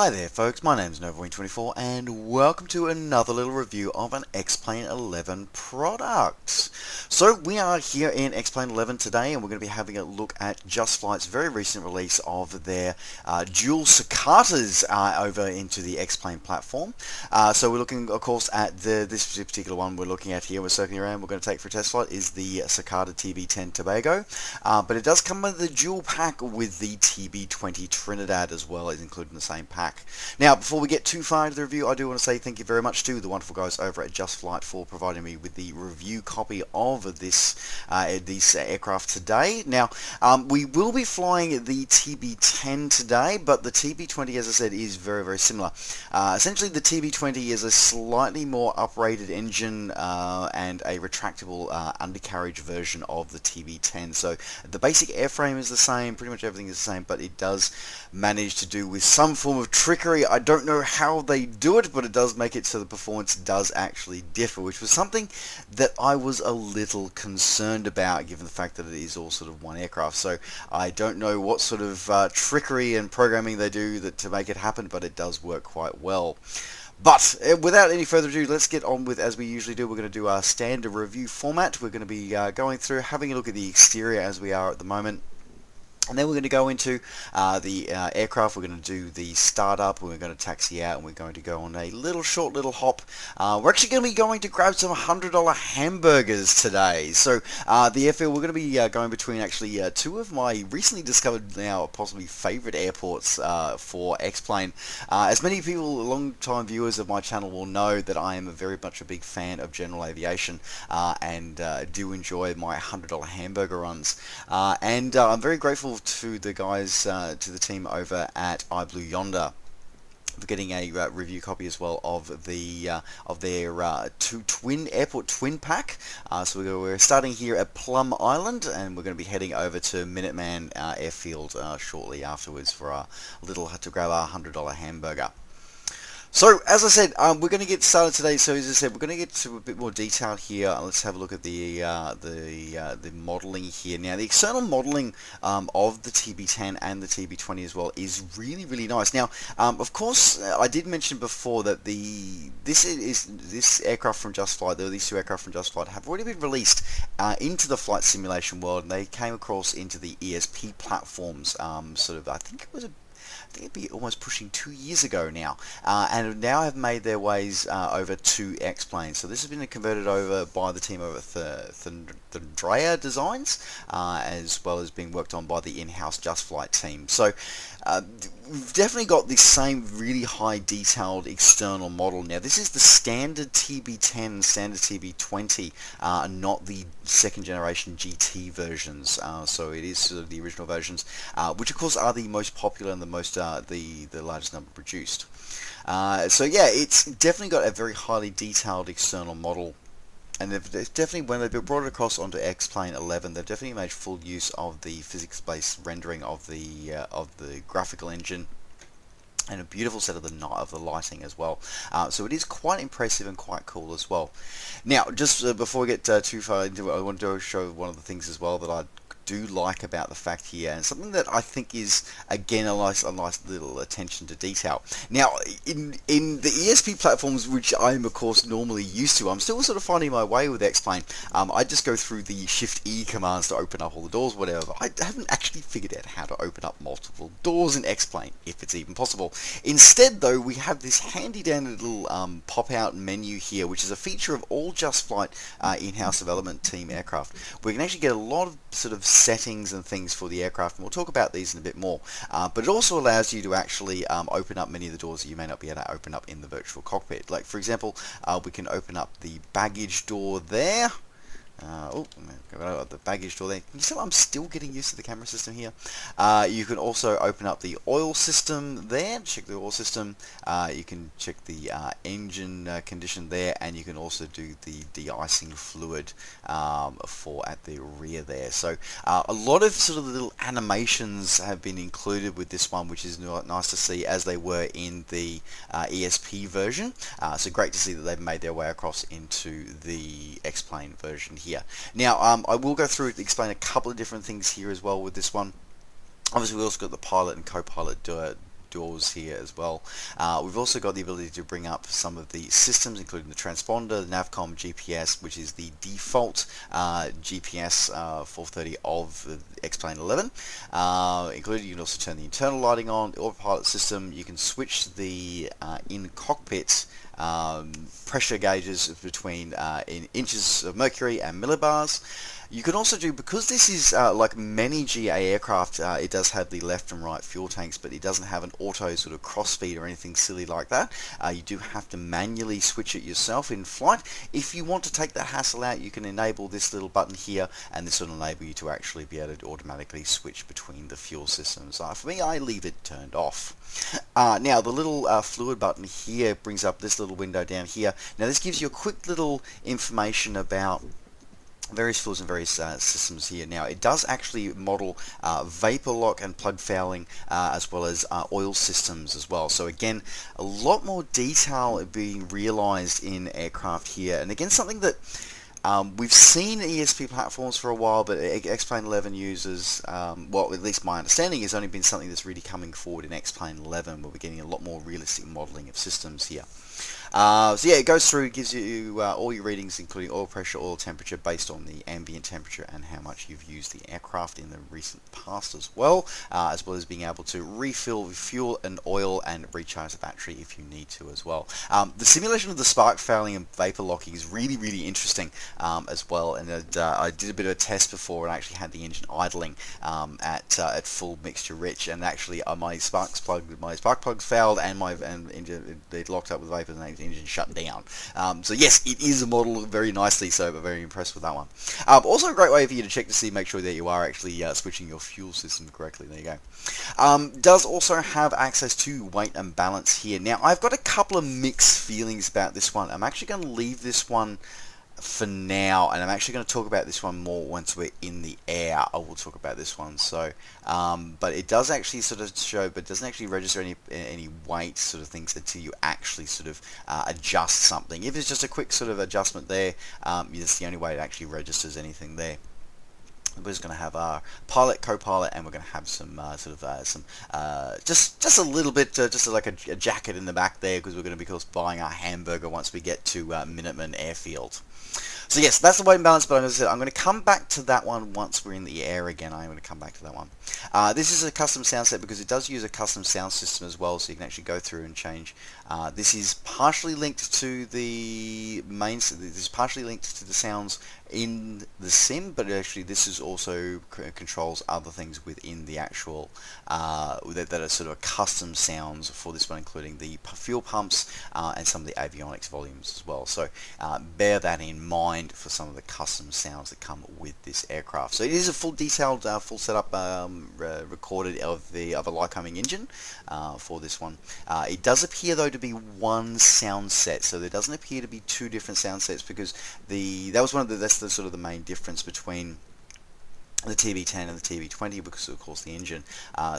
Hi there folks, my name is Nova24 and welcome to another little review of an X-Plane 11 product. So we are here in X-Plane 11 today and we're going to be having a look at Just Flight's very recent release of their dual Socatas over into the X-Plane platform. So we're looking of course at this particular one we're looking at here, we're circling around, we're going to take for a test flight is the Socata TB-10 Tobago, but it does come with the dual pack with the TB-20 Trinidad as well, is included in the same pack. Now, before we get too far into the review, I do want to say thank you very much to the wonderful guys over at Just Flight for providing me with the review copy of this aircraft today. Now, we will be flying the TB-10 today, but the TB-20, as I said, is very, very similar. Essentially, the TB-20 is a slightly more uprated engine and a retractable undercarriage version of the TB-10. So the basic airframe is the same, pretty much everything is the same, but it does manage to do with some form of trickery. I don't know how they do it, but it does make it so the performance does actually differ, which was something that I was a little concerned about given the fact that it is all sort of one aircraft. So I don't know what sort of trickery and programming they do to make it happen, but it does work quite well. But without any further ado, let's get on with, as we usually do, we're going to do our standard review format. We're going to be going through, having a look at the exterior as we are at the moment. And then we're going to go into the aircraft, we're going to do the startup, we're going to taxi out, and we're going to go on a short little hop. We're actually going to be going to grab some $100 hamburgers today. So the airfield, we're going to be going between actually two of my recently discovered now possibly favorite airports for X-Plane. As many people, long-time viewers of my channel will know that I am very much a big fan of general aviation and do enjoy my $100 hamburger runs. And I'm very grateful to the guys, to the team over at iBlueYonder for getting a review copy as well of their airport twin pack. So we're starting here at Plum Island, and we're going to be heading over to Minuteman Airfield shortly afterwards for to grab our $100 hamburger. So, as I said, we're going to get started today. So, as I said, we're going to get to a bit more detail here. Let's have a look at the modelling here. Now, the external modelling of the TB-10 and the TB-20 as well is really, really nice. Now, of course, I did mention before that this aircraft from Just Flight, these two aircraft from Just Flight, have already been released into the flight simulation world, and they came across into the ESP platforms. I think it'd be almost pushing 2 years ago now, and now have made their ways over to X-Plane. So this has been converted over by the team over at Thundrea Designs, as well as being worked on by the in-house Just Flight team. So we've definitely got the same really high detailed external model. Now this is the standard TB-10 and standard TB-20, not the second generation GT versions. So it is sort of the original versions, which of course are the most popular and the most the largest number produced. So yeah, it's definitely got a very highly detailed external model. And they've definitely, when they've brought it across onto X-Plane 11, they've definitely made full use of the physics-based rendering of the graphical engine, and a beautiful set of the lighting as well. So it is quite impressive and quite cool as well. Now, just before we get too far into it, I want to show one of the things as well that I do like about the fact here, and something that I think is again a nice little attention to detail. Now in the ESP platforms, which I'm of course normally used to, I'm still sort of finding my way with X-Plane. I just go through the Shift E commands to open up all the doors, whatever, but I haven't actually figured out how to open up multiple doors in X-Plane, if it's even possible. Instead though, we have this handy dandy little pop out menu here, which is a feature of all Just Flight in-house development team aircraft. We can actually get a lot of sort of settings and things for the aircraft, and we'll talk about these in a bit more, but it also allows you to actually open up many of the doors that you may not be able to open up in the virtual cockpit. Like for example, we can open up the baggage door there. The baggage door there. Can you tell I'm still getting used to the camera system here? You can also open up the oil system there, check the oil system. You can check the engine condition there, and you can also do the de-icing fluid for at the rear there. So a lot of sort of little animations have been included with this one, which is nice to see, as they were in the ESP version. So great to see that they've made their way across into the X-Plane version here. Now, I will go through to explain a couple of different things here as well with this one. Obviously, we also got the pilot and co-pilot doors here as well. We've also got the ability to bring up some of the systems, including the transponder, the Navcom GPS, which is the default GPS 430 of X-Plane 11. Including, you can also turn the internal lighting on, the autopilot system. You can switch the in-cockpit pressure gauges between in inches of mercury and millibars. You can also do, because this is like many GA aircraft, it does have the left and right fuel tanks, but it doesn't have an auto sort of crossfeed or anything silly like that. You do have to manually switch it yourself in flight. If you want to take the hassle out, you can enable this little button here, and this will enable you to actually be able to automatically switch between the fuel systems. For me, I leave it turned off. Now, the little fluid button here brings up this little window down here. Now, this gives you a quick little information about various fuels and various systems here. Now, it does actually model vapor lock and plug fouling, as well as oil systems as well. So again, a lot more detail being realized in aircraft here. And again, something that we've seen ESP platforms for a while, but X-Plane 11 uses, well, at least my understanding, has only been something that's really coming forward in X-Plane 11, where we're getting a lot more realistic modeling of systems here. So yeah, it goes through, gives you all your readings, including oil pressure, oil temperature, based on the ambient temperature and how much you've used the aircraft in the recent past as well as being able to refill fuel and oil and recharge the battery if you need to as well. The simulation of the spark fouling and vapor locking is really, really interesting as well, and I did a bit of a test before and actually had the engine idling at full mixture rich, and actually my spark plugs failed, and my engine, it locked up with vapor, and the engine shut down. So yes, it is a model very nicely, so I'm very impressed with that one. Also a great way for you to check to see, make sure that you are actually switching your fuel system correctly. There you go. Does also have access to weight and balance here. Now, I've got a couple of mixed feelings about this one. I'm actually going to leave this one for now, and I'm actually going to talk about this one more once we're in the air. I will talk about this one. So, but it does actually sort of show, but doesn't actually register any weight sort of things until you actually sort of adjust something. If it's just a quick sort of adjustment there, it's the only way it actually registers anything there. We're just going to have our pilot, co-pilot, and we're going to have some just a little bit, just like a jacket in the back there, because we're going to be, of course, buying our hamburger once we get to Minuteman Airfield. So yes, that's the weight and balance, but as I said, I'm going to come back to that one once we're in the air again. I'm going to come back to that one. This is a custom sound set because it does use a custom sound system as well, so you can actually go through and change. This is partially linked to the main. This is partially linked to the sounds in the sim, but actually this is also controls other things within the actual that are sort of custom sounds for this one, including the fuel pumps and some of the avionics volumes as well. So bear that in mind for some of the custom sounds that come with this aircraft. So it is a full detailed, full setup recorded of a Lycoming engine for this one. It does appear though to be one sound set, so there doesn't appear to be two different sound sets, because that's the sort of the main difference between the TB-10 and the TB-20, because of course the engine.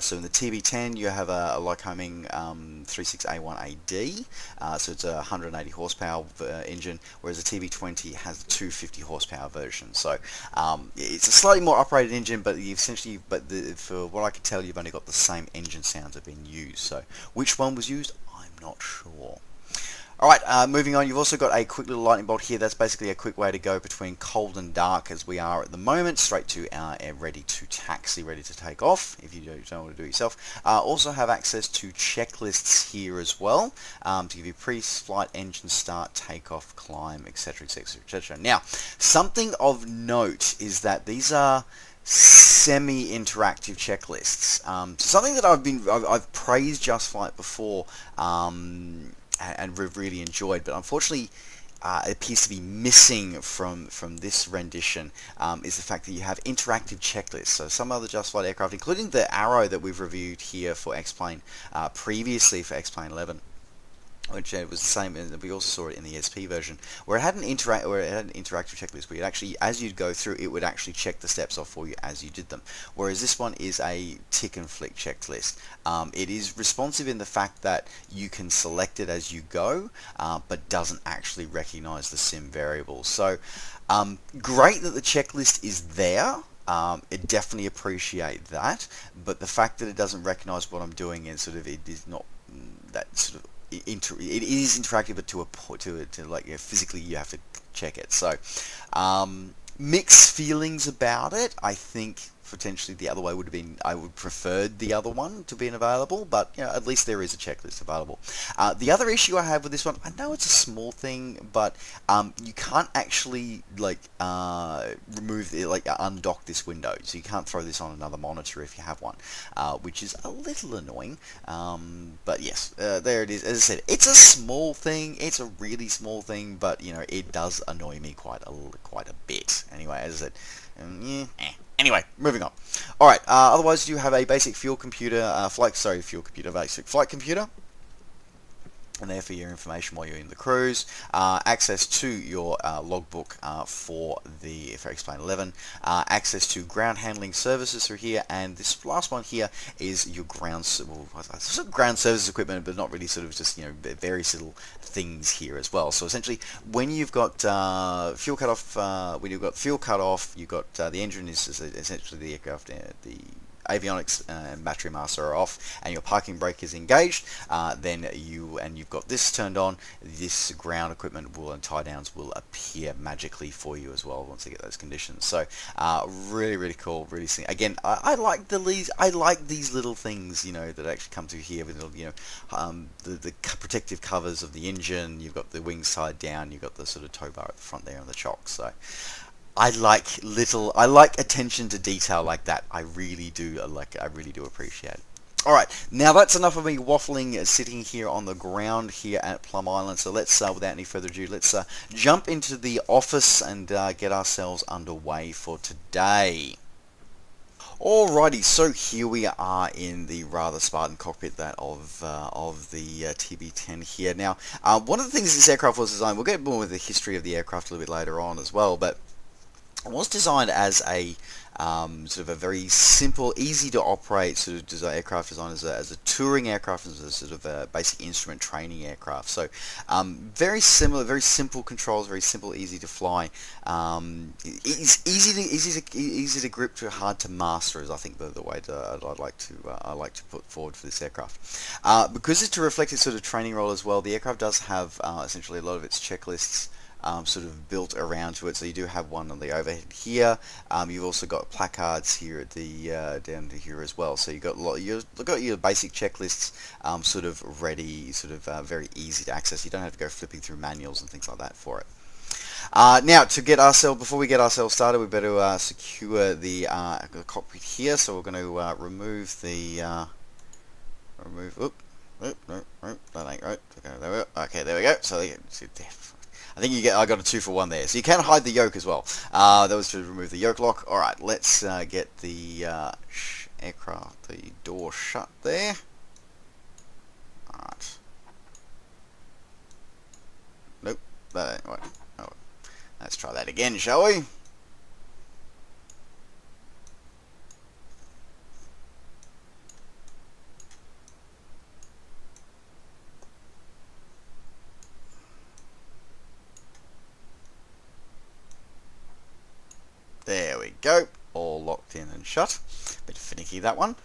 So in the TB-10 you have a Lycoming 36A1AD, so it's a 180 horsepower engine, whereas the TB-20 has a 250 horsepower version. So it's a slightly more operated engine, but essentially, for what I can tell, you've only got the same engine sounds that have been used. So which one was used, I'm not sure. Alright, moving on, you've also got a quick little lightning bolt here. That's basically a quick way to go between cold and dark, as we are at the moment, straight to our ready to taxi, ready to take off, if you don't want to do it yourself. Also have access to checklists here as well, to give you pre-flight, engine start, takeoff, climb, etc, etc, etc. Now, something of note is that these are semi-interactive checklists. Something that I've praised Just Flight before, and we've really enjoyed, but unfortunately it appears to be missing from this rendition, is the fact that you have interactive checklists. So some other Just Flight aircraft, including the Arrow that we've reviewed here for X-Plane previously for X-Plane 11, which was the same, and we also saw it in the SP version, where it had an interactive checklist where you'd actually, as you'd go through, it would actually check the steps off for you as you did them. Whereas this one is a tick and flick checklist. It is responsive in the fact that you can select it as you go, but doesn't actually recognize the sim variables. So great that the checklist is there, It definitely appreciate that, but the fact that it doesn't recognize what I'm doing and sort of it is not that sort of it is interactive, but to like, you know, physically you have to check it. So mixed feelings about it. I think potentially the other way would have been, I would preferred the other one to be available, but you know, at least there is a checklist available. The other issue I have with this one, I know it's a small thing, but you can't actually like remove the, like undock this window, so you can't throw this on another monitor if you have one, which is a little annoying. But yes, there it is. As I said, it's a small thing. It's a really small thing, but you know, it does annoy me quite a bit. Anyway, as I said, yeah, Anyway, moving on. All right. Otherwise, you have a basic fuel computer, basic flight computer, and there for your information while you're in the cruise. Access to your logbook for X-Plane 11. Access to ground handling services through here, and this last one here is your ground services equipment, but not really, sort of just, you know, various little things here as well. So essentially, when you've got fuel cut off, you've got the engine is essentially the aircraft, the avionics and battery master are off, and your parking brake is engaged, then you've got this turned on. This ground equipment and tie downs will appear magically for you as well once you get those conditions. So really cool. Really, again, I like these little things, you know, that actually come through here with, you know, the protective covers of the engine. You've got the wings tied down. You've got the sort of tow bar at the front there and the chocks. So I like attention to detail like that. I really do appreciate it. All right, now that's enough of me waffling, sitting here on the ground here at Plum Island. So let's, without any further ado, let's jump into the office and get ourselves underway for today. Alrighty, so here we are in the rather Spartan cockpit of the TB-10 here. Now, one of the things this aircraft was designed, we'll get more with the history of the aircraft a little bit later on as well, but it was designed as a sort of a very simple, easy to operate sort of aircraft, designed as a touring aircraft, as a sort of a basic instrument training aircraft. So very similar, very simple controls, very simple, easy to fly. It's easy to grip, to hard to master, is I think the way I like to put forward for this aircraft. Because it's to reflect its sort of training role as well, the aircraft does have essentially a lot of its checklists sort of built around to it. So you do have one on the overhead here. You've also got placards here at the down to here as well. So you've got your basic checklists sort of ready, sort of very easy to access. You don't have to go flipping through manuals and things like that for it. Now, before we get ourselves started, we better secure the cockpit here. So we're going to remove the Oop, no, that ain't right. Okay, there we go. So I think I got a 2-for-1 there. So you can hide the yoke as well. That was to remove the yoke lock. All right, let's get the aircraft, the door shut there. All right. Nope, that ain't right. Oh, let's try that again, shall we? There we go, all locked in and shut. Bit finicky, that one.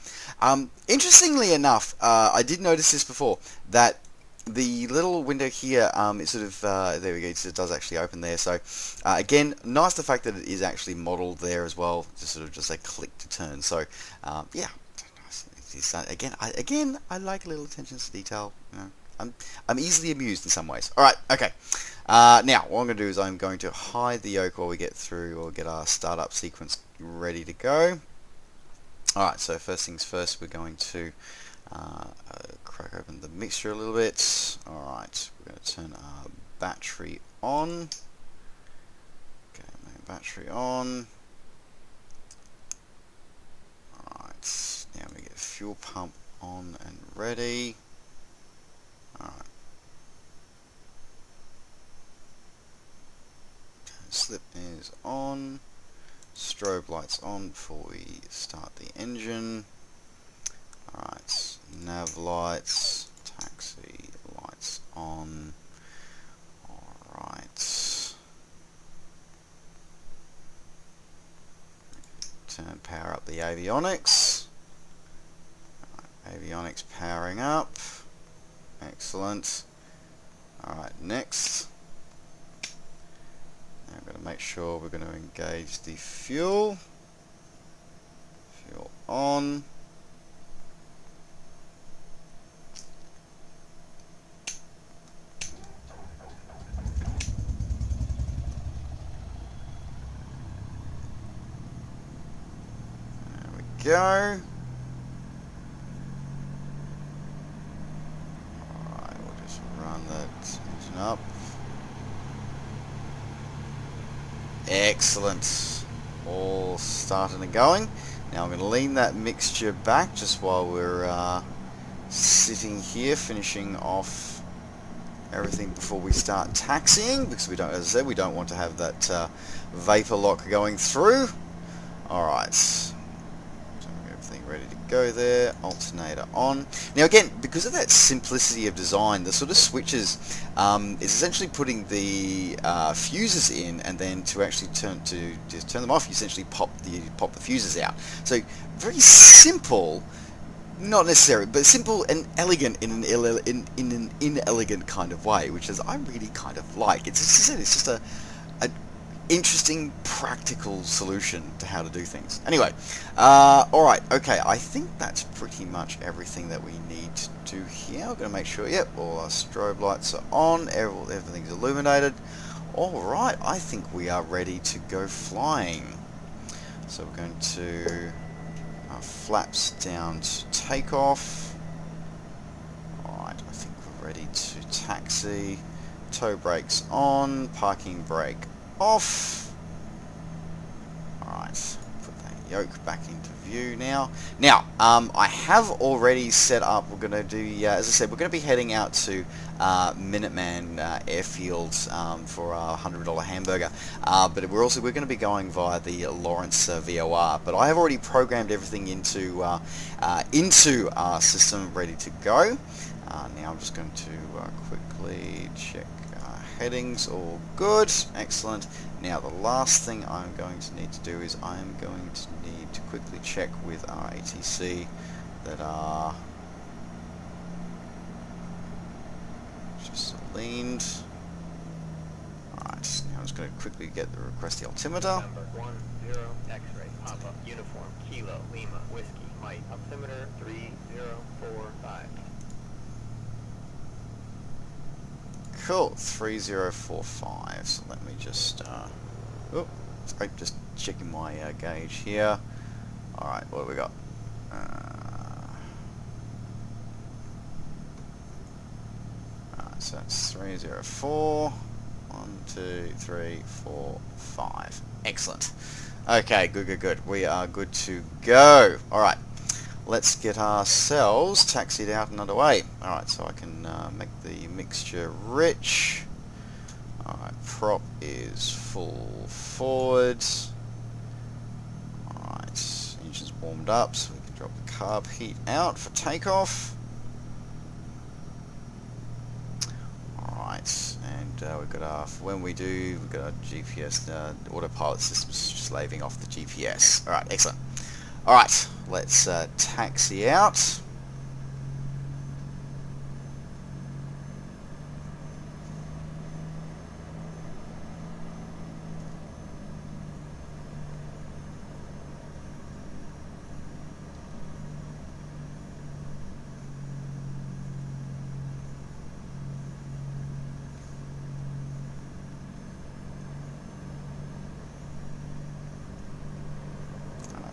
Interestingly enough, I did notice this before, that the little window here is sort of, there we go, it does actually open there. So again, nice the fact that it is actually modeled there as well, just a click to turn. So yeah, again, I like little attention to detail. You know, I'm easily amused in some ways. All right, okay. Now, what I'm going to do is I'm going to hide the yoke while we get through, or get our startup sequence ready to go. Alright, so first things first, we're going to crack open the mixture a little bit. Alright, we're going to turn our battery on. Okay, main battery on. Alright, now we get fuel pump on and ready. Alright. Slip is on, strobe lights on before we start the engine. Alright, nav lights, taxi lights on. Alright. the avionics. Avionics powering up. Excellent. Alright, next. Now I'm going to make sure we're going to engage the fuel. Fuel on. There we go. Alright, we'll just run that engine up. Excellent. All started and going. Now I'm going to lean that mixture back just while we're sitting here finishing off everything before we start taxiing, because we don't, as I said, we don't want to have that vapor lock going through. Alright. So everything ready to go there. Alternator on. Now again, because of that simplicity of design, the sort of switches is essentially putting the fuses in, and then to actually turn them off, you essentially pop the fuses out. So very simple, not necessary, but simple and elegant in an inelegant kind of way, which is I really kind of like. It's just an interesting, practical solution to how to do things. Anyway, alright, okay, I think that's pretty much everything that we need to do here. I'm going to make sure, yep, all our strobe lights are on, everything's illuminated. Alright, I think we are ready to go flying. So we're going to flaps down to takeoff. Alright, I think we're ready to taxi. Tow brakes on, parking brake off. Alright, put that yoke back into view now. Now, I have already set up, we're going to do, as I said, we're going to be heading out to Minuteman Airfield for our $100 hamburger, but we're going to be going via the Lawrence VOR, but I have already programmed everything into our system ready to go. Now I'm just going to quickly check headings, all good, excellent. Now the last thing I'm going to need to do is I'm going to need to quickly check with our ATC that are just leaned. Alright, now I'm just going to quickly request the altimeter. Number 10 X-ray Papa Uniform Kilo Lima Whiskey Mike altimeter 3045. Cool, 3045. So let me just, sorry, just checking my gauge here. Alright, what do we got? So that's 304. 1, 2, 3, 4, 5. Excellent. Okay, good. We are good to go. Alright. Let's get ourselves taxied out and underway. Alright, so I can make the mixture rich. Alright, prop is full forward. Alright, engine's warmed up, so we can drop the carb heat out for takeoff. Alright, and we've got our, we've got our GPS, autopilot system's just laving off the GPS. Alright, excellent. Alright, let's taxi out.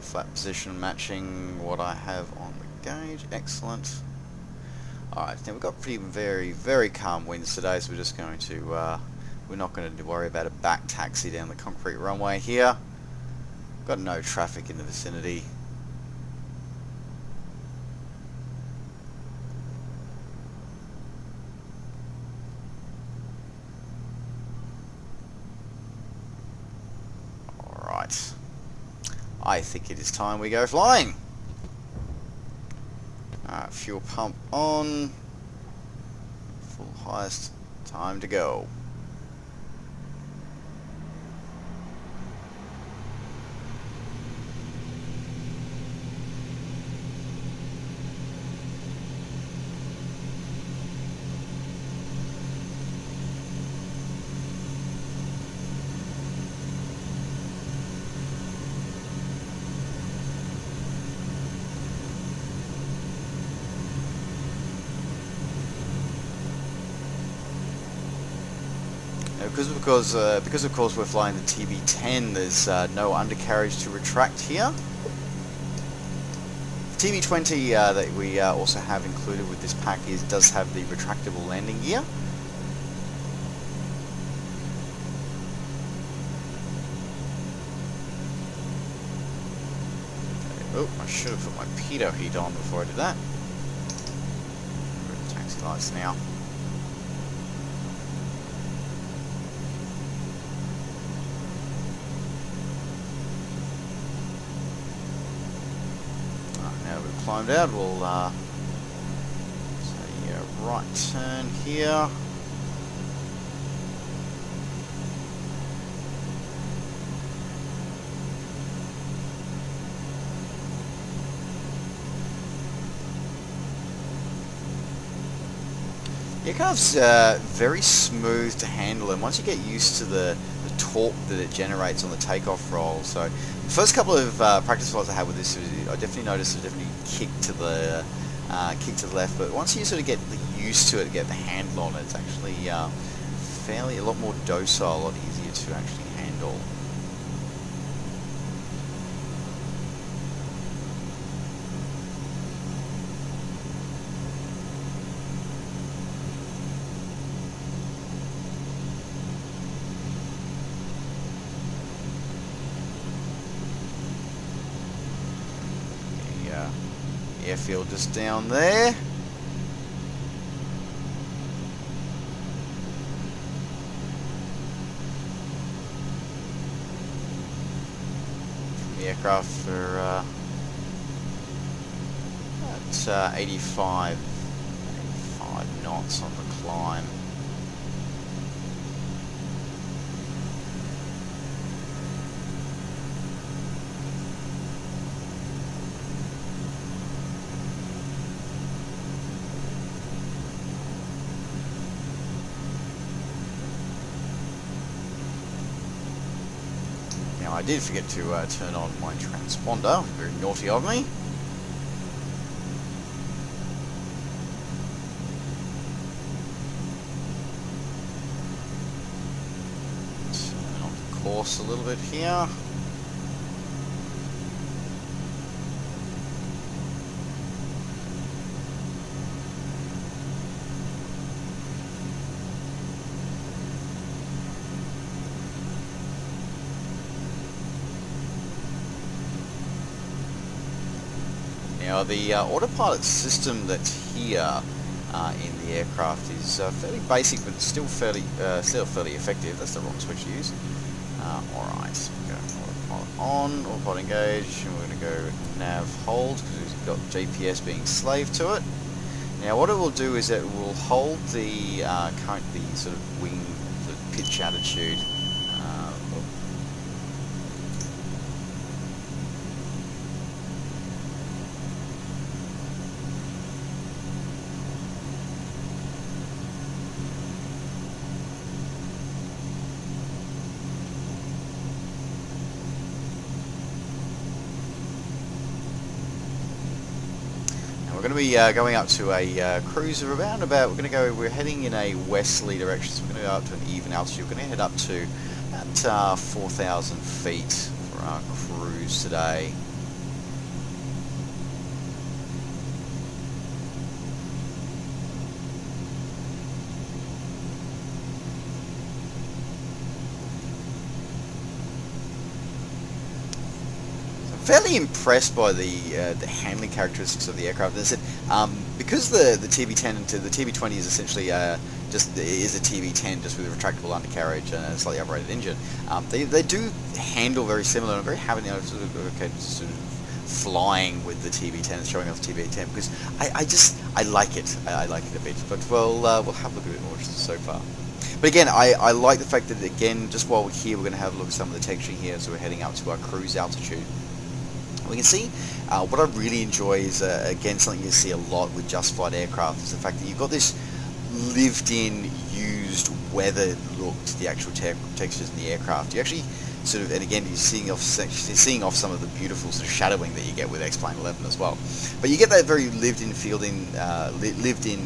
Flat position matching what I have on the gauge. Excellent. Alright, now we've got very calm winds today, so we're just going to we're not going to worry about a back taxi down the concrete runway here. Got no traffic in the vicinity. Alright. I think it is time we go flying. Fuel pump on. Full highest. Time to go. because of course we're flying the TB-10, there's no undercarriage to retract here. The TB-20 that we also have included with this pack does have the retractable landing gear. Oh, I should have put my pitot heat on before I did that. Taxi lights now. Now we've climbed out, we'll say right turn here. The aircraft's very smooth to handle, and once you get used to the torque that it generates on the takeoff roll, so the first couple of practice flights I had with this, I definitely noticed it definitely kick to the left, but once you sort of get used to it, get the handle on it, it's actually fairly a lot more docile, a lot easier to actually handle. Airfield just down there. The aircraft for at 85 knots on the climb. I did forget to turn on my transponder, very naughty of me. Turn on the course a little bit here. Now the autopilot system that's here in the aircraft is fairly basic, but still fairly effective. That's the wrong switch to use. Alright, we're going to autopilot on, autopilot engage, and we're going to go nav hold because we've got GPS being slave to it. Now what it will do is it will hold the sort of wing sort of pitch attitude. We're going to be going up to a cruise of we're heading in a westerly direction, so we're going to go up to an even altitude. We're going to head up to about 4,000 feet for our cruise today. Fairly impressed by the handling characteristics of the aircraft. As I said, because the TB-10 and the TB-20 is essentially just is a TB-10 just with a retractable undercarriage and a slightly uprated engine. They do handle very similar. I'm very happy sort of flying with the TB-10 and showing off the TB-10 because I like it. I like it a bit. But we'll have a look at it more so far. But again, I like the fact that again, just while we're here, we're going to have a look at some of the texturing here. So we're heading up to our cruise altitude. We can see what I really enjoy is again something you see a lot with just flight aircraft is the fact that you've got this lived-in, used, weathered look to the actual textures in the aircraft. You actually sort of, and again, you're seeing off some of the beautiful sort of shadowing that you get with X-Plane 11 as well. But you get that very lived-in,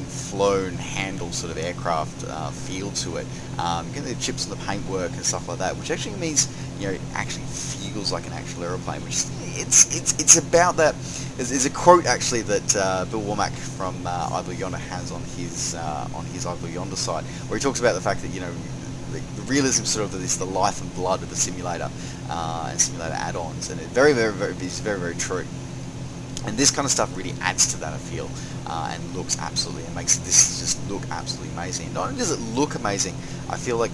flown, handled sort of aircraft feel to it. You get the chips and the paintwork and stuff like that, which actually means, you know, it actually feels like an actual aeroplane. Which it's about that. There's a quote actually that Bill Womack from iBlueYonder has on his iBlueYonder site, where he talks about the fact that, you know, the realism sort of is the life and blood of the simulator and simulator add-ons, and it is very true. And this kind of stuff really adds to that, I feel, and looks absolutely, and makes this just look absolutely amazing. Not only does it look amazing, I feel like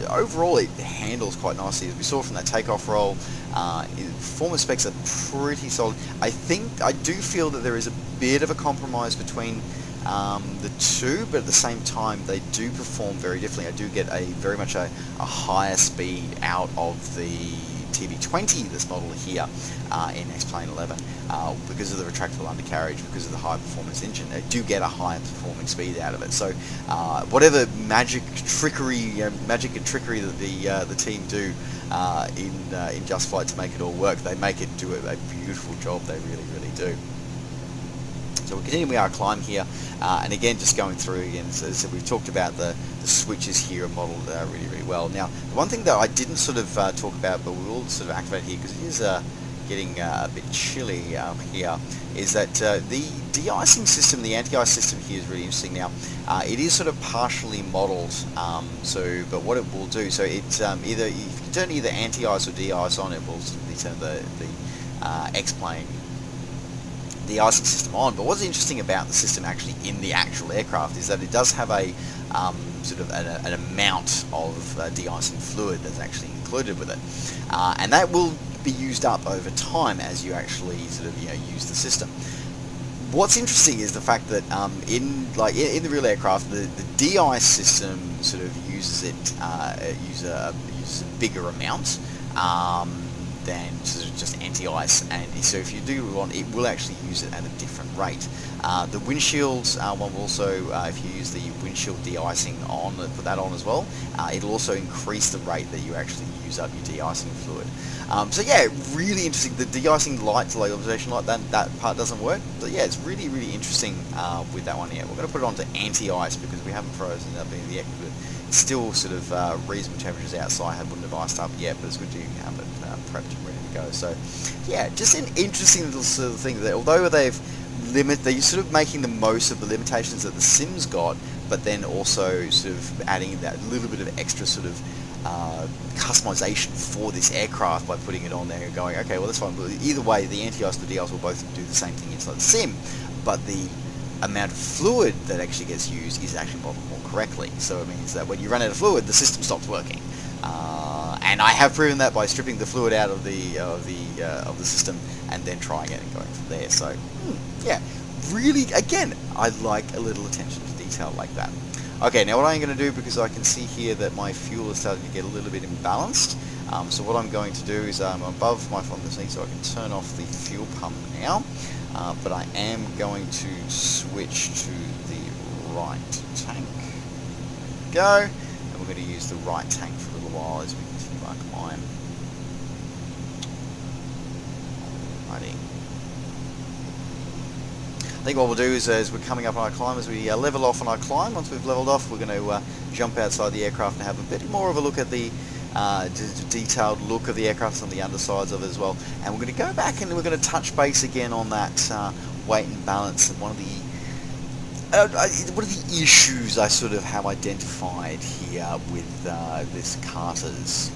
overall it handles quite nicely. As we saw from that takeoff roll, performance specs are pretty solid. I do feel that there is a bit of a compromise between the two, but at the same time they do perform very differently. I do get very much a higher speed out of the TB-20, this model here, in X-Plane 11, because of the retractable undercarriage, because of the high performance engine. I do get a higher performing speed out of it. So whatever magic and trickery that the team do in Just Flight to make it all work, they make it do a beautiful job. They really do. So we're continuing our climb here, and again, just going through again. So we've talked about the switches here are modelled really well. Now, the one thing that I didn't sort of talk about, but we will sort of activate here because it is getting a bit chilly here, is that the de-icing system, the anti-ice system here is really interesting. Now, it is sort of partially modelled. But what it will do, so it either if you turn either anti-ice or de-ice on, it will simply turn the X-plane de-icing system on. But what's interesting about the system actually in the actual aircraft is that it does have a sort of an amount of de-icing fluid that's actually included with it, and that will be used up over time as you actually sort of use the system. What's interesting is the fact that in the real aircraft, the de-ice system sort of uses uses a bigger amount than sort of just anti-ice, and so if you do want, it will actually use it at a different rate. The windshield one will also, if you use the windshield de-icing on, put that on as well, it'll also increase the rate that you actually use up your de-icing fluid. So yeah, really interesting. The de-icing light, the observation light, that part doesn't work. But yeah, it's really interesting with that one here. We're going to put it onto anti-ice because we haven't frozen up in the aircraft. It's still sort of reasonable temperatures outside. I wouldn't have iced up yet, but it's good to have it prepped and ready to go. So yeah, just an interesting little sort of thing that although they're sort of making the most of the limitations that the Sims got, but then also sort of adding that little bit of extra sort of customization for this aircraft by putting it on there and going, okay, well that's fine. But either way, the anti-ice and the de-ice will both do the same thing inside the sim, but the amount of fluid that actually gets used is actually modeled more correctly. So it means that when you run out of fluid, the system stops working. And I have proven that by stripping the fluid out of the system and then trying it and going from there. So yeah, really, again, I like a little attention to detail like that. Okay, now what I'm going to do, because I can see here that my fuel is starting to get a little bit imbalanced, so what I'm going to do is I'm above my fondness knee, so I can turn off the fuel pump now, but I am going to switch to the right tank. There we go, and we're going to use the right tank for a little while as we continue our climb. Alrighty. I think what we'll do is, as we're coming up on our climb, as we level off on our climb, once we've leveled off, we're going to jump outside the aircraft and have a bit more of a look at the detailed look of the aircraft on the undersides of it as well. And we're going to go back and we're going to touch base again on that weight and balance, and one of the issues I sort of have identified here with this Carter's.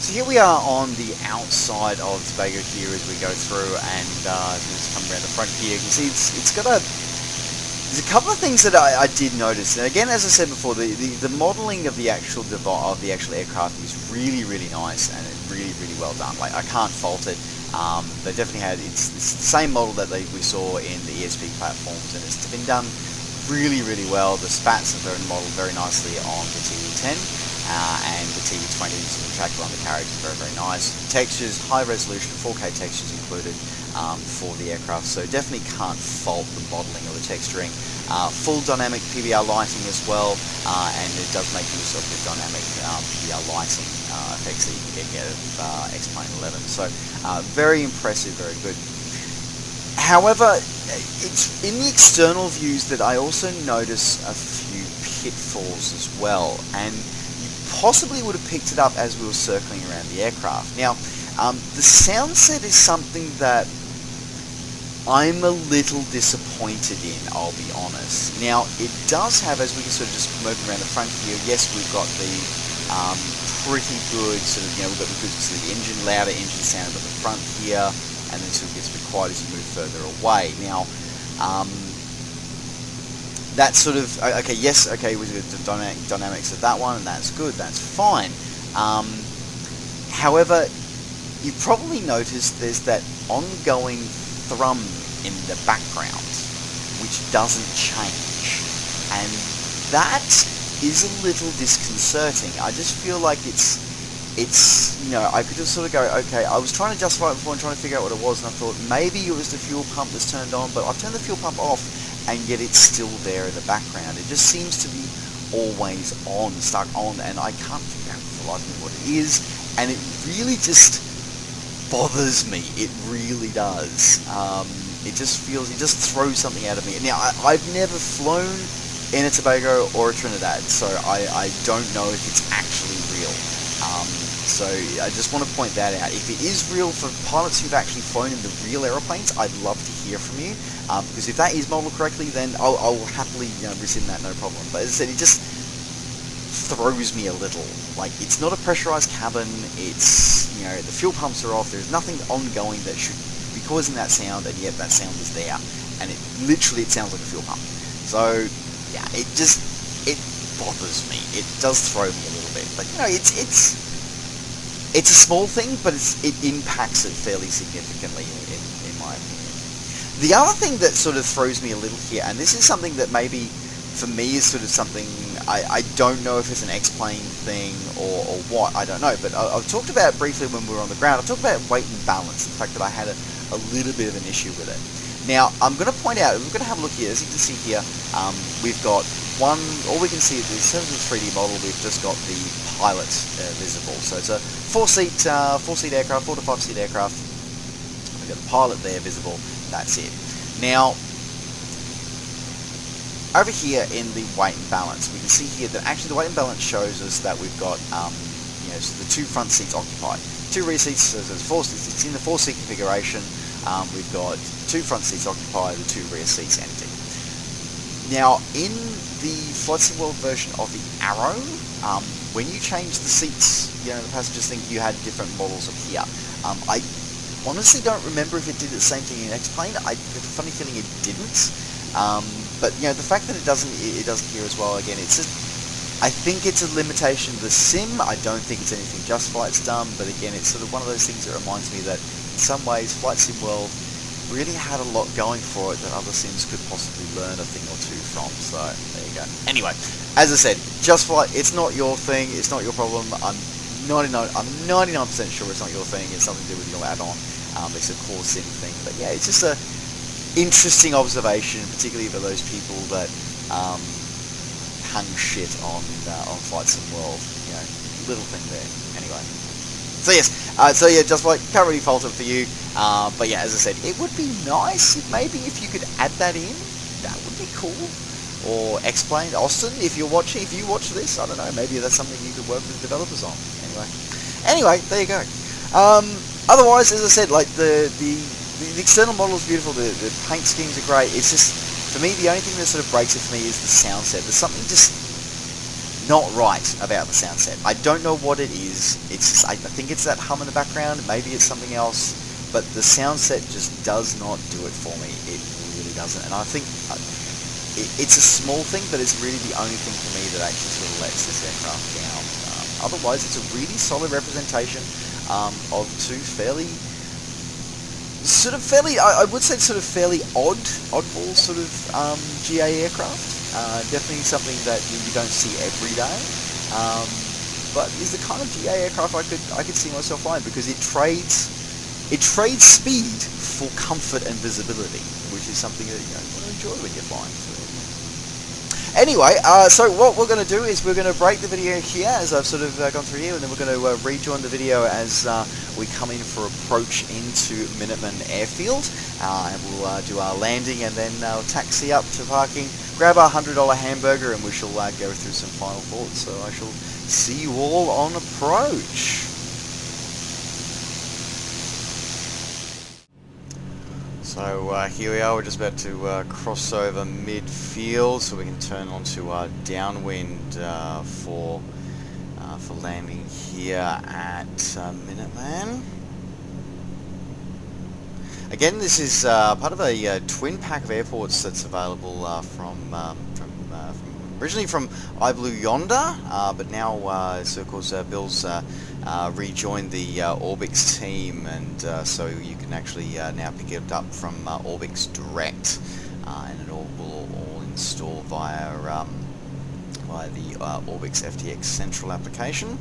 So here we are on the outside of Tobago here as we go through, and just come around the front here. You can see it's got there's a couple of things that I did notice. And again, as I said before, the modelling of the actual aircraft is really, really nice and really, really well done. Like, I can't fault it. They definitely had it's the same model that we saw in the ESP platforms, and it's been done really, really well. The spats are modelled very nicely on the TB-10 and the TB-20, so the tracker on the carriage is very, very nice. Textures, high resolution, 4K textures included for the aircraft, so definitely can't fault the modelling or the texturing. Full dynamic PBR lighting as well, and it does make use of the dynamic PBR lighting effects that you can get out of X-Plane 11. So very impressive, very good. However, it's in the external views that I also notice a few pitfalls as well, and you possibly would have picked it up as we were circling around the aircraft. Now, the sound set is something that I'm a little disappointed in, I'll be honest. Now, it does have, as we can sort of just move around the front here, yes, we've got the pretty good sort of, we've got the good sort of louder engine sound at the front here, and then sort of gets a bit quiet as you move further away. Now, that's sort of, okay, yes, okay, with the dynamics of that one, and that's good, that's fine. However, you've probably noticed there's that ongoing thrum in the background, which doesn't change, and that is a little disconcerting. I just feel like it's I could just sort of go, okay, I was trying to justify it before and trying to figure out what it was, and I thought maybe it was the fuel pump that's turned on, but I've turned the fuel pump off, and yet it's still there in the background. It just seems to be always on, stuck on, and I can't figure out for the life of me what it is, and it really just bothers me. It really does. It just throws something out of me. Now, I've never flown in a Tobago or a Trinidad, so I don't know if it's actually real. So I just want to point that out. If it is real for pilots who've actually flown in the real aeroplanes, I'd love to hear from you, because if that is modelled correctly, then I'll happily rescind that, no problem. But as I said, it just throws me a little. Like, it's not a pressurized cabin, it's, the fuel pumps are off, there's nothing ongoing that should be causing that sound, and yet that sound is there, and it sounds like a fuel pump. So yeah, it bothers me. It does throw me a little bit, but it's a small thing, but it impacts it fairly significantly in my opinion. The other thing that sort of throws me a little here, and this is something that maybe for me is sort of something I don't know if it's an X-Plane thing or what, I don't know, but I've talked about it briefly when we were on the ground. I've talked about weight and balance, the fact that I had a little bit of an issue with it. Now, I'm going to point out, we're going to have a look here, as you can see here, we've got all we can see in terms of the 3D model, we've just got the pilot visible. So it's a 4-seat aircraft, 4 to 5 seat aircraft. We've got the pilot there visible, that's it. Now, over here in the weight and balance, we can see here that actually the weight and balance shows us that we've got so the 2 front seats occupied, 2 rear seats, so there's 4 seats. It's in the 4-seat configuration. We've got 2 front seats occupied, the 2 rear seats empty. Now, in the Flight Sim World version of the Arrow, when you change the seats, the passengers think you had different models of here. I honestly don't remember if it did the same thing in X-Plane. I have a funny feeling it didn't. But the fact that it doesn't here as well, again, I think it's a limitation of the sim. I don't think it's anything just Flight's done, but again, it's sort of one of those things that reminds me that in some ways Flight Sim World really had a lot going for it that other sims could possibly learn a thing or two from. So there you go. Anyway, as I said, Just Flight, it's not your thing, it's not your problem. I'm 99% sure it's not your thing. It's something to do with your add-on. It's a core sim thing, but yeah, it's just a interesting observation, particularly for those people that hung shit on Flight Sim World. Little thing there. Anyway, so yes, Just Flight, can't really fault it for you. But yeah, as I said, it would be nice if you could add that in. That would be cool. Or X-Plane, Austin, if you watch this, I don't know, maybe that's something you could work with developers on. Anyway, there you go. Otherwise, as I said, like the external model is beautiful, the paint schemes are great. It's just, for me, the only thing that sort of breaks it for me is the sound set. There's something just not right about the sound set. I don't know what it is. I think it's that hum in the background. Maybe it's something else. But the sound set just does not do it for me. It really doesn't. And I think it's a small thing, but it's really the only thing for me that actually sort of lets this aircraft down. Otherwise, it's a really solid representation of two fairly, I would say sort of fairly oddball sort of GA aircraft. Definitely something that you don't see every day, but is the kind of GA aircraft I could see myself flying, because it trades speed for comfort and visibility, which is something that you want to enjoy when you're flying. Anyway, so what we're going to do is we're going to break the video here as I've sort of gone through here, and then we're going to rejoin the video as we come in for approach into Minuteman Airfield, and we'll do our landing and then taxi up to parking, grab our $100 hamburger, and we shall go through some final thoughts. So I shall see you all on approach. So here we are, we're just about to cross over mid-field so we can turn onto our downwind for landing here at Minuteman. Again, this is part of a twin pack of airports that's available originally from iBlueYonder, but now so of course Bill's rejoined the Orbx team, and so you can actually now pick it up from Orbx Direct, and it all will all install via the Orbx FTX Central application.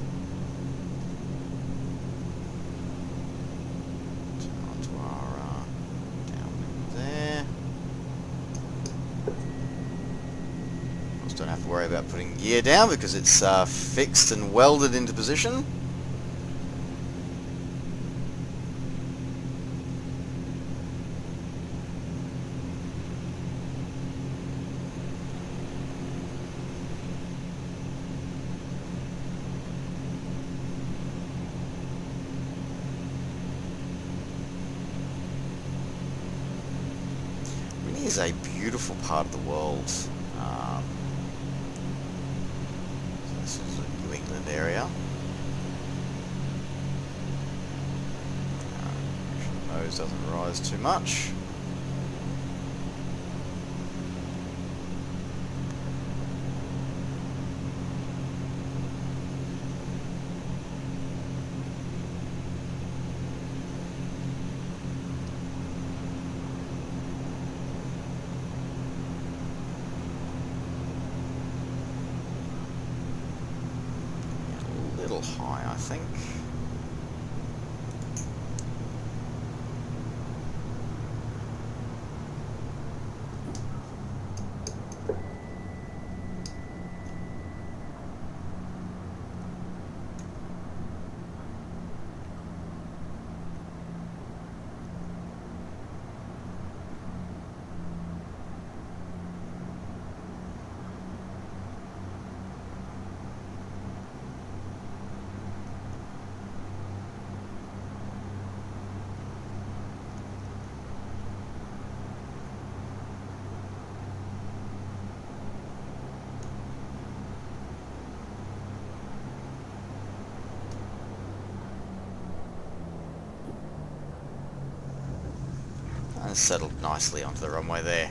Onto our downwind there. Don't have to worry about putting gear down because it's fixed and welded into position. Really is a beautiful part of the world. This is the New England area. Make sure the nose doesn't rise too much. High, I think. And settled nicely onto the runway there.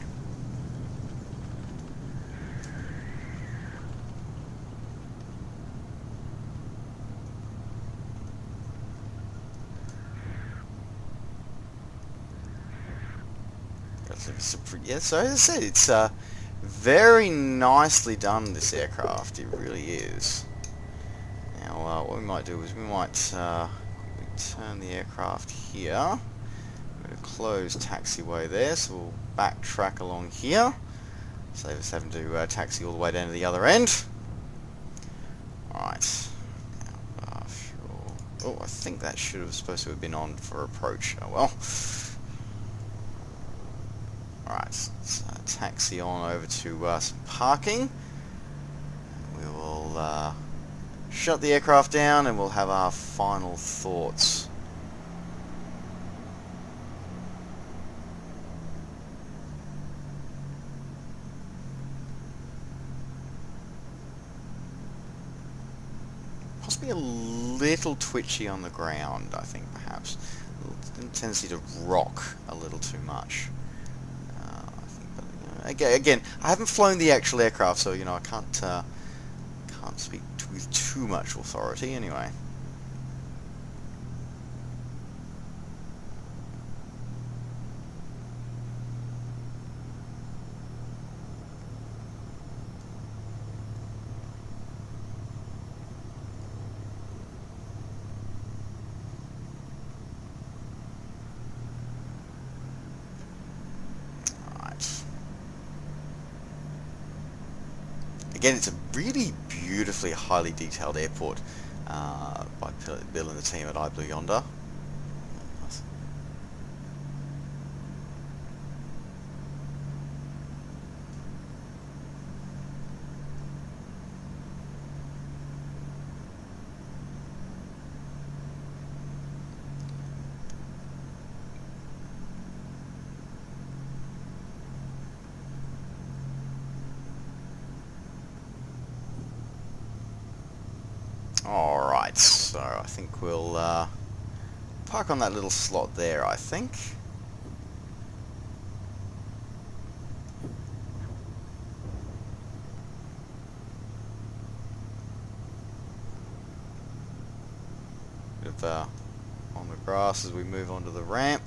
Yeah, so as I said, it's very nicely done, this aircraft. It really is. Now, what we might do is we might turn the aircraft here. Close taxiway there, so we'll backtrack along here, save us having to taxi all the way down to the other end. Alright, oh, I think that should have supposed to have been on for approach. Oh well. Alright, let's taxi on over to some parking. We will shut the aircraft down and we'll have our final thoughts. be a little twitchy on the ground, I think, perhaps. A tendency to rock a little too much. I think, but, again, I haven't flown the actual aircraft, so I can't speak with too much authority anyway. Again, it's a really beautifully, highly detailed airport by Bill and the team at iBlueYonder. Alright, so I think we'll park on that little slot there, I think. Bit of on the grass as we move onto the ramp.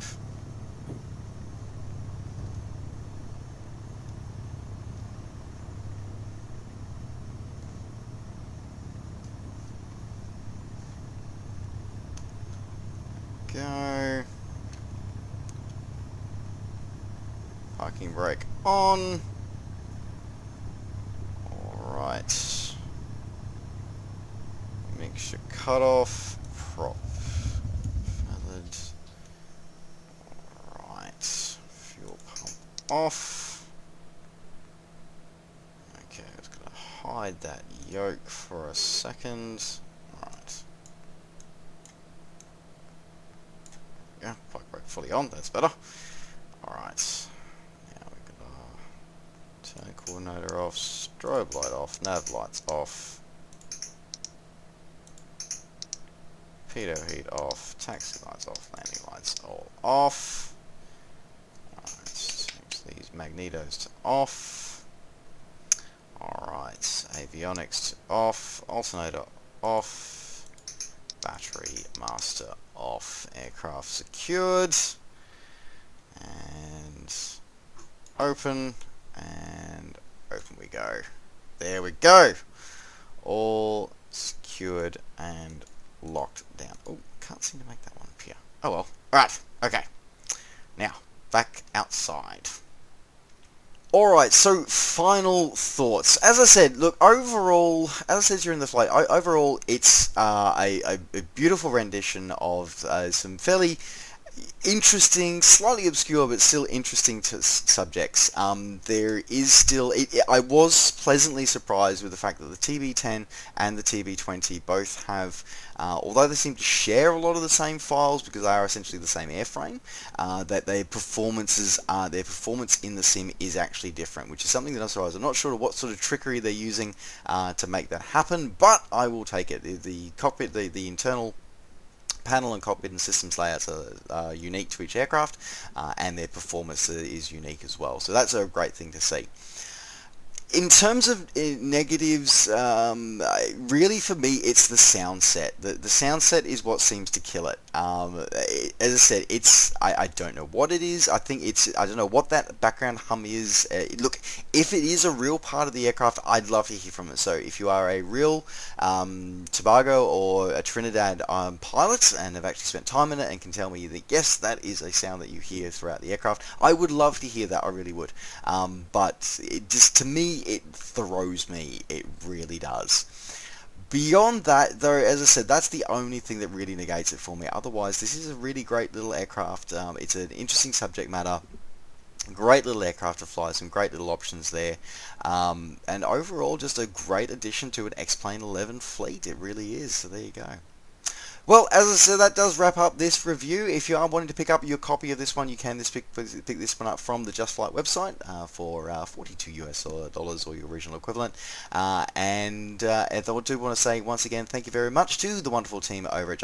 Go. Parking brake on. Alright. Mixture cutoff. Prop feathered. Alright. Fuel pump off. Okay, I was going to hide that yoke for a second. Alright. Yeah, park brake fully on, that's better. Alright. Now we've got our turn coordinator off, strobe light off, nav lights off, pitot heat off, taxi lights off, landing lights all off. Alright, change these magnetos to off. Alright, avionics to off, alternator off, battery master off, aircraft secured, and open we go. There we go. All secured and locked down. Oh, can't seem to make that one appear. Oh well. Alright, okay. Now, back outside. Alright, so final thoughts. As I said, look, overall, as I said during the flight, overall it's a beautiful rendition of some fairly interesting, slightly obscure, but still interesting subjects. There is still, I was pleasantly surprised with the fact that the TB-10 and the TB-20 both have, although they seem to share a lot of the same files because they are essentially the same airframe, that their performance in the sim is actually different, which is something that I'm surprised. I'm not sure what sort of trickery they're using to make that happen, but I will take it. The cockpit, the internal panel and cockpit and systems layouts are unique to each aircraft, and their performance is unique as well. So that's a great thing to see. In terms of negatives, really for me it's the sound set. The sound set is what seems to kill it. As I said, I don't know what it is. I think I don't know what that background hum is. Look, if it is a real part of the aircraft, I'd love to hear from it. So if you are a real Tobago or a Trinidad pilot and have actually spent time in it and can tell me that yes, that is a sound that you hear throughout the aircraft, I would love to hear that. I really would. But it just, to me, it throws me. It really does. Beyond that, though, as I said, that's the only thing that really negates it for me. Otherwise, this is a really great little aircraft. It's an interesting subject matter. Great little aircraft to fly, some great little options there. And overall, just a great addition to an X-Plane 11 fleet. It really is. So there you go. Well, as I said, that does wrap up this review. If you are wanting to pick up your copy of this one, you can pick this one up from the Just Flight website for 42 US dollars or your original equivalent. And I do want to say once again, thank you very much to the wonderful team over at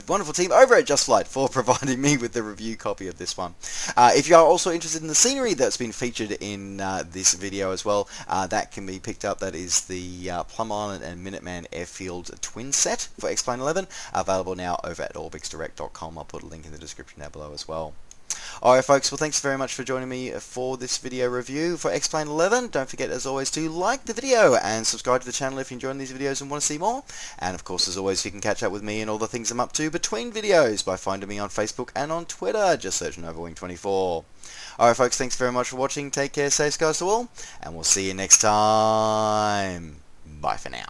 wonderful team over at Just Flight for providing me with the review copy of this one. If you are also interested in the scenery that's been featured in this video as well, that can be picked up. That is the Plum Island and Minuteman Airfield twin set for X-Plane 11, available now over at orbxdirect.com. I'll put a link in the description down below as well. Alright folks, well thanks very much for joining me for this video review for X-Plane 11. Don't forget as always to like the video and subscribe to the channel if you're enjoying these videos and want to see more. And of course as always you can catch up with me and all the things I'm up to between videos by finding me on Facebook and on Twitter. Just search NovaWing24. Alright folks, thanks very much for watching. Take care, safe skies to all, and we'll see you next time. Bye for now.